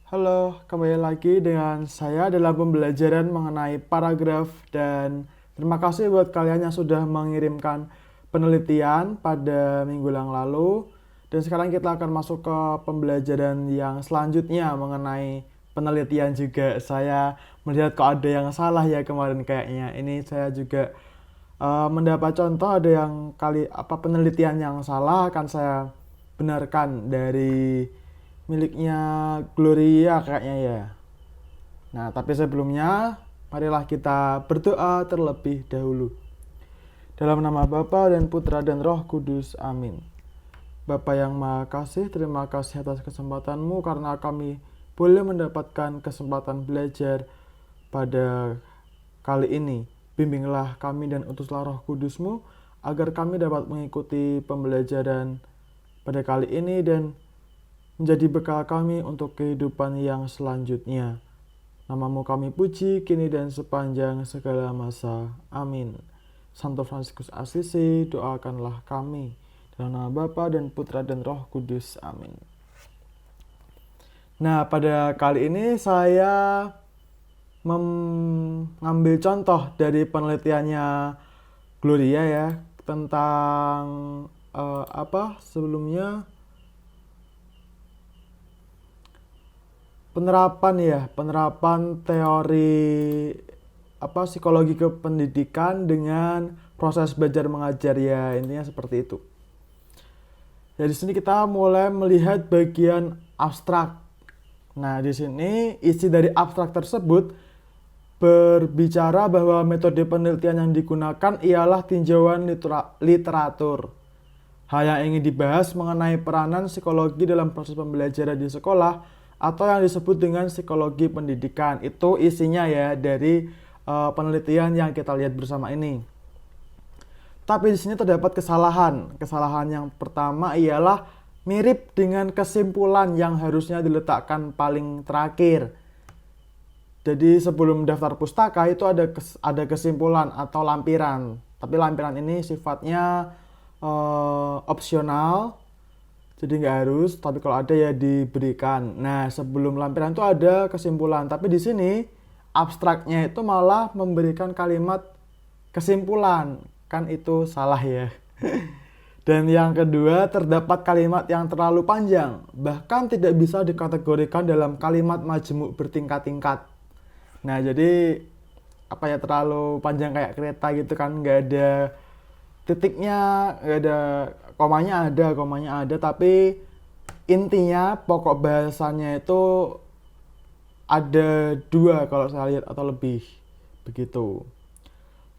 Halo, kembali lagi dengan saya dalam pembelajaran mengenai paragraf dan terima kasih buat kalian yang sudah mengirimkan penelitian pada minggu yang lalu. Dan sekarang kita akan masuk ke pembelajaran yang selanjutnya mengenai penelitian juga. Saya melihat kok ada yang salah ya kemarin kayaknya. Ini saya juga mendapat contoh ada yang penelitian yang salah akan saya benarkan dari miliknya Gloria kayaknya ya. Nah, tapi sebelumnya marilah kita berdoa terlebih dahulu. Dalam nama Bapa dan Putra dan Roh Kudus. Amin. Bapa yang Maha Kasih, terima kasih atas kesempatan-Mu karena kami boleh mendapatkan kesempatan belajar pada kali ini. Bimbinglah kami dan utuslah Roh Kudus-Mu agar kami dapat mengikuti pembelajaran pada kali ini dan menjadi bekal kami untuk kehidupan yang selanjutnya. Namamu kami puji, kini dan sepanjang segala masa. Amin. Santo Fransiskus Assisi, doakanlah kami. Dalam nama Bapa dan Putra dan Roh Kudus. Amin. Nah, pada kali ini saya mengambil contoh dari penelitiannya Gloria ya, tentang sebelumnya penerapan teori psikologi kependidikan dengan proses belajar mengajar ya, intinya seperti itu. Jadi sini kita mulai melihat bagian abstrak. Nah, di sini isi dari abstrak tersebut berbicara bahwa metode penelitian yang digunakan ialah tinjauan literatur. Hal yang ingin dibahas mengenai peranan psikologi dalam proses pembelajaran di sekolah atau yang disebut dengan psikologi pendidikan. Itu isinya ya dari penelitian yang kita lihat bersama ini. Tapi di sini terdapat kesalahan. Kesalahan yang pertama ialah mirip dengan kesimpulan yang harusnya diletakkan paling terakhir. Jadi sebelum daftar pustaka itu ada kesimpulan atau lampiran. Tapi lampiran ini sifatnya opsional. Jadi nggak harus, tapi kalau ada ya diberikan. Nah, sebelum lampiran itu ada kesimpulan. Tapi di sini abstraknya itu malah memberikan kalimat kesimpulan. Kan itu salah ya. Dan yang kedua, terdapat kalimat yang terlalu panjang. Bahkan tidak bisa dikategorikan dalam kalimat majemuk bertingkat-tingkat. Nah, jadi terlalu panjang kayak kereta gitu kan. Nggak ada titiknya, nggak ada komanya ada, tapi intinya pokok bahasannya itu ada 2 kalau saya lihat atau lebih begitu.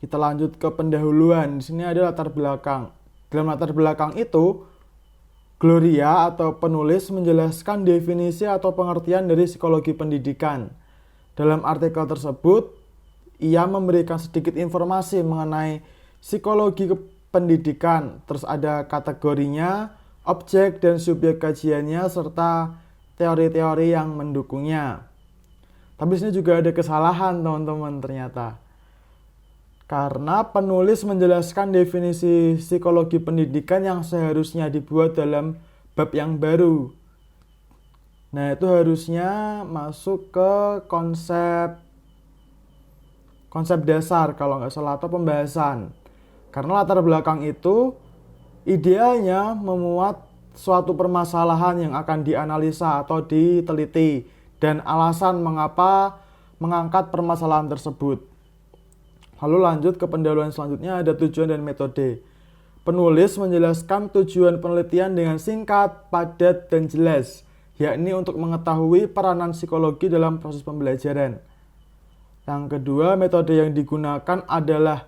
Kita lanjut ke pendahuluan. Di sini ada latar belakang. Dalam latar belakang itu, Gloria atau penulis menjelaskan definisi atau pengertian dari psikologi pendidikan. Dalam artikel tersebut, ia memberikan sedikit informasi mengenai psikologi pendidikan, terus ada kategorinya, objek dan subjek kajiannya, serta teori-teori yang mendukungnya. Tapi sini juga ada kesalahan teman-teman ternyata. Karena penulis menjelaskan definisi psikologi pendidikan yang seharusnya dibuat dalam bab yang baru. Nah, itu harusnya masuk ke konsep dasar kalau nggak salah atau pembahasan. Karena latar belakang itu idealnya memuat suatu permasalahan yang akan dianalisa atau diteliti dan alasan mengapa mengangkat permasalahan tersebut. Lalu lanjut ke pendahuluan selanjutnya, ada tujuan dan metode. Penulis menjelaskan tujuan penelitian dengan singkat, padat, dan jelas, yakni untuk mengetahui peranan psikologi dalam proses pembelajaran. Yang kedua, metode yang digunakan adalah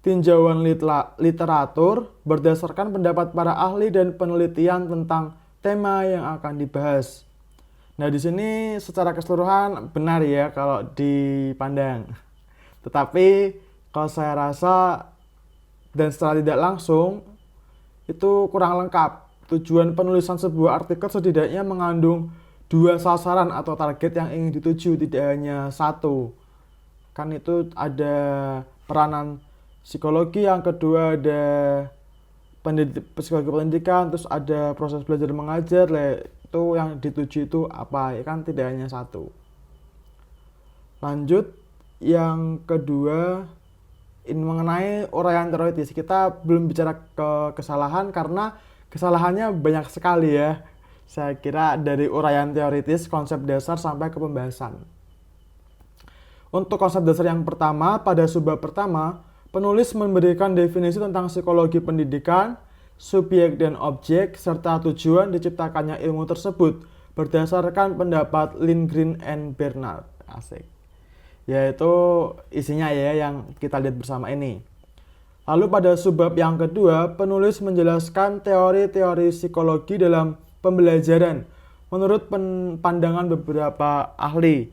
tinjauan literatur berdasarkan pendapat para ahli dan penelitian tentang tema yang akan dibahas. Nah, di sini secara keseluruhan benar ya kalau dipandang. Tetapi kalau saya rasa dan secara tidak langsung itu kurang lengkap. Tujuan penulisan sebuah artikel setidaknya mengandung 2 sasaran atau target yang ingin dituju, tidak hanya 1. Kan itu ada peranan psikologi, yang kedua ada psikologi pendidikan, terus ada proses belajar mengajar. itu yang dituju itu apa, ya kan tidak hanya satu. Lanjut, yang kedua ini mengenai uraian teoritis. Kita belum bicara ke kesalahan karena kesalahannya banyak sekali ya. Saya kira dari uraian teoritis, konsep dasar sampai ke pembahasan. Untuk konsep dasar yang pertama, pada subbab pertama, penulis memberikan definisi tentang psikologi pendidikan, subjek dan objek, serta tujuan diciptakannya ilmu tersebut berdasarkan pendapat Lindgren and Bernard. Asik. Yaitu isinya ya yang kita lihat bersama ini. Lalu pada subbab yang kedua, penulis menjelaskan teori-teori psikologi dalam pembelajaran menurut pandangan beberapa ahli.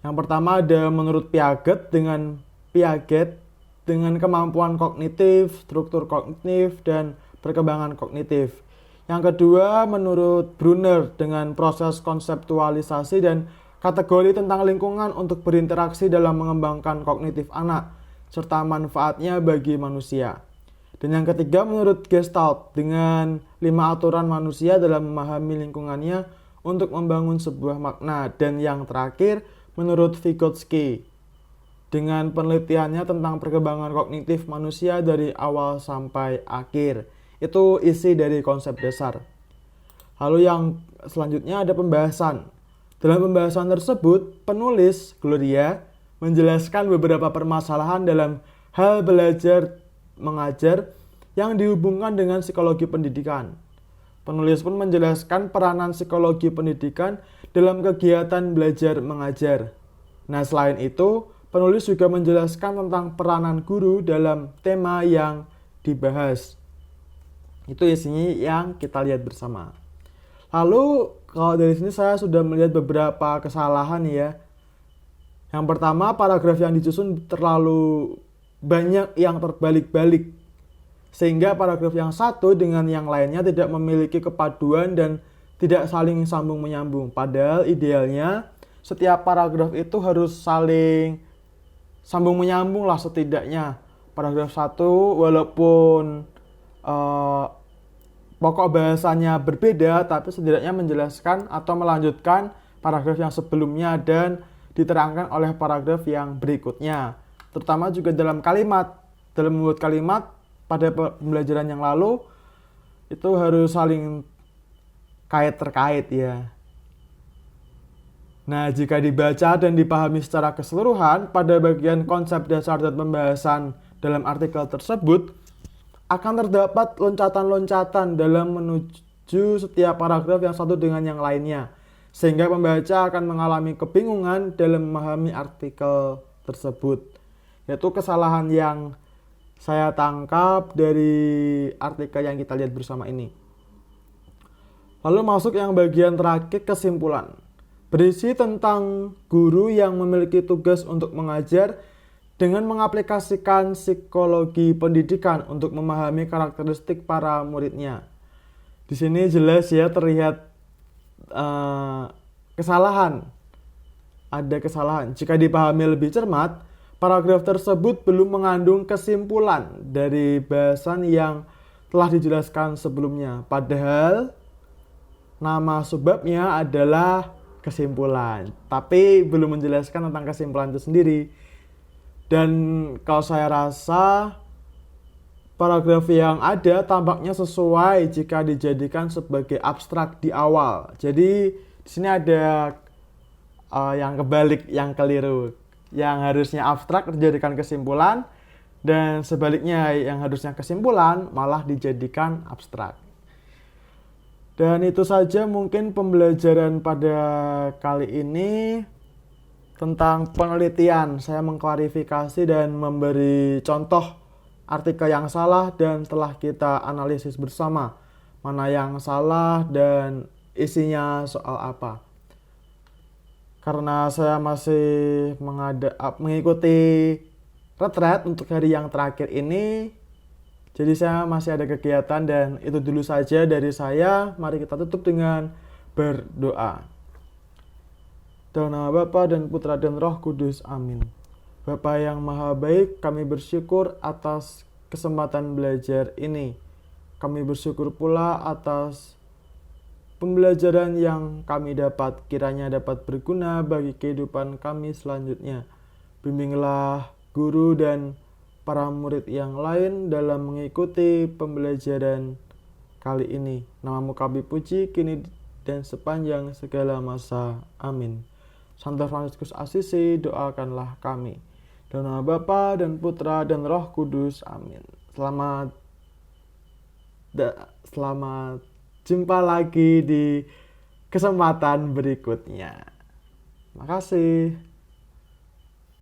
Yang pertama ada menurut Piaget dengan kemampuan kognitif, struktur kognitif, dan perkembangan kognitif. Yang kedua menurut Brunner dengan proses konseptualisasi dan kategori tentang lingkungan untuk berinteraksi dalam mengembangkan kognitif anak, serta manfaatnya bagi manusia. Dan yang ketiga menurut Gestalt dengan 5 aturan manusia dalam memahami lingkungannya untuk membangun sebuah makna. Dan yang terakhir menurut Vygotsky dengan penelitiannya tentang perkembangan kognitif manusia dari awal sampai akhir. Itu isi dari konsep dasar. Lalu yang selanjutnya ada pembahasan. Dalam pembahasan tersebut, penulis, Gloria, menjelaskan beberapa permasalahan dalam hal belajar mengajar yang dihubungkan dengan psikologi pendidikan. Penulis pun menjelaskan peranan psikologi pendidikan dalam kegiatan belajar mengajar. Nah, selain itu, penulis juga menjelaskan tentang peranan guru dalam tema yang dibahas. Itu isinya yang kita lihat bersama. Lalu kalau dari sini saya sudah melihat beberapa kesalahan ya. Yang pertama, paragraf yang disusun terlalu banyak yang terbalik-balik. Sehingga paragraf yang satu dengan yang lainnya tidak memiliki kepaduan dan tidak saling sambung menyambung. Padahal idealnya setiap paragraf itu harus saling sambung menyambung lah setidaknya. Paragraf satu walaupun pokok bahasanya berbeda, tapi setidaknya menjelaskan atau melanjutkan paragraf yang sebelumnya dan diterangkan oleh paragraf yang berikutnya. Terutama juga dalam membuat kalimat pada pembelajaran yang lalu, itu harus saling terkait ya. Nah, jika dibaca dan dipahami secara keseluruhan, pada bagian konsep dasar dan pembahasan dalam artikel tersebut, akan terdapat loncatan-loncatan dalam menuju setiap paragraf yang satu dengan yang lainnya, sehingga pembaca akan mengalami kebingungan dalam memahami artikel tersebut. Yaitu kesalahan yang saya tangkap dari artikel yang kita lihat bersama ini. Lalu masuk yang bagian terakhir, kesimpulan. Berisi tentang guru yang memiliki tugas untuk mengajar dengan mengaplikasikan psikologi pendidikan untuk memahami karakteristik para muridnya. Di sini jelas ya terlihat kesalahan. Ada kesalahan. Jika dipahami lebih cermat, paragraf tersebut belum mengandung kesimpulan dari bahasan yang telah dijelaskan sebelumnya. Padahal nama subbabnya adalah kesimpulan, tapi belum menjelaskan tentang kesimpulan itu sendiri. Dan kalau saya rasa paragraf yang ada tampaknya sesuai jika dijadikan sebagai abstrak di awal. Jadi di sini ada yang kebalik, yang keliru. Yang harusnya abstrak dijadikan kesimpulan, dan sebaliknya yang harusnya kesimpulan malah dijadikan abstrak. Dan itu saja mungkin pembelajaran pada kali ini tentang penelitian. Saya mengklarifikasi dan memberi contoh artikel yang salah dan telah kita analisis bersama mana yang salah dan isinya soal apa. Karena saya masih mengikuti retret untuk hari yang terakhir ini, jadi saya masih ada kegiatan dan itu dulu saja dari saya. Mari kita tutup dengan berdoa. Dalam nama Bapa dan Putra dan Roh Kudus. Amin. Bapa yang maha baik, kami bersyukur atas kesempatan belajar ini. Kami bersyukur pula atas pembelajaran yang kami dapat kiranya dapat berguna bagi kehidupan kami selanjutnya. Bimbinglah guru dan para murid yang lain dalam mengikuti pembelajaran kali ini. Namamu kami puji kini dan sepanjang segala masa. Amin. Santo Fransiskus Asisi, doakanlah kami. Dalam nama Bapa dan Putra dan Roh Kudus. Amin. Selamat jumpa lagi di kesempatan berikutnya. Makasih.